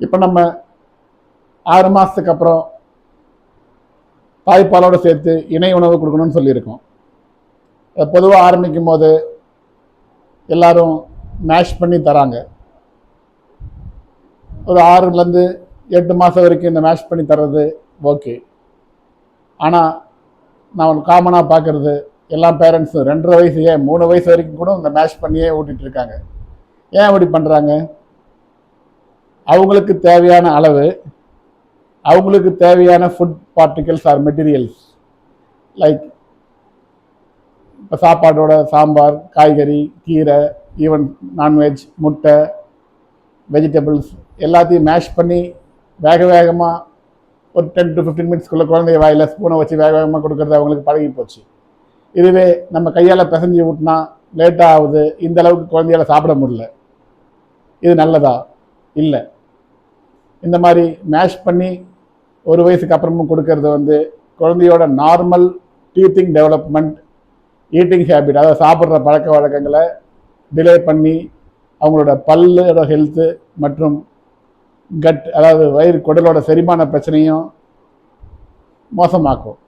இப்போ நம்ம 6 மாதத்துக்கு அப்புறம் தாய்ப்பாலோடு சேர்த்து இணை உணவு கொடுக்கணும்னு சொல்லியிருக்கோம். பொதுவாக ஆரம்பிக்கும் போது எல்லாரும் மேஷ் பண்ணி தராங்க. ஒரு 6லேருந்து 8 மாதம் வரைக்கும் இந்த மேஷ் பண்ணி தர்றது ஓகே. ஆனால் நான் காமனாக பார்க்குறது எல்லா பேரண்ட்ஸும் 2.5 வயசு, 3 வயசு வரைக்கும் கூட இந்த மேஷ் பண்ணியே ஊட்டிகிட்டு இருக்காங்க. ஏன் அப்படி பண்ணுறாங்க? அவங்களுக்கு தேவையான அளவு, அவங்களுக்கு தேவையான food particles R materials like இப்போ சாப்பாடோட சாம்பார், காய்கறி, கீரை, ஈவன் நான்வெஜ், முட்டை, வெஜிடபிள்ஸ் எல்லாத்தையும் மேஷ் பண்ணி வேகமாக ஒரு 10 to 15 மினிட்ஸ்க்குள்ளே குழந்தைய வாயில் ஸ்பூனை வச்சு வேகமாக கொடுக்கறது அவங்களுக்கு பழகி போச்சு. இதுவே நம்ம கையால் பிசைஞ்சு ஊட்டினா லேட்டாக ஆகுது, இந்த அளவுக்கு குழந்தையால் சாப்பிட முடியல. இது நல்லதா? இல்லை. இந்த மாதிரி மேஷ் பண்ணி 1 வயசுக்கு அப்புறமும் கொடுக்கறது குழந்தையோட normal teething development, eating habit, அதாவது சாப்பிட்ற பழக்க வழக்கங்களை டிலே பண்ணி அவங்களோட பல்லோட ஹெல்த்து மற்றும் கட், அதாவது வயிறு குடலோட செரிமான பிரச்சனையும் மோசமாக்கும்.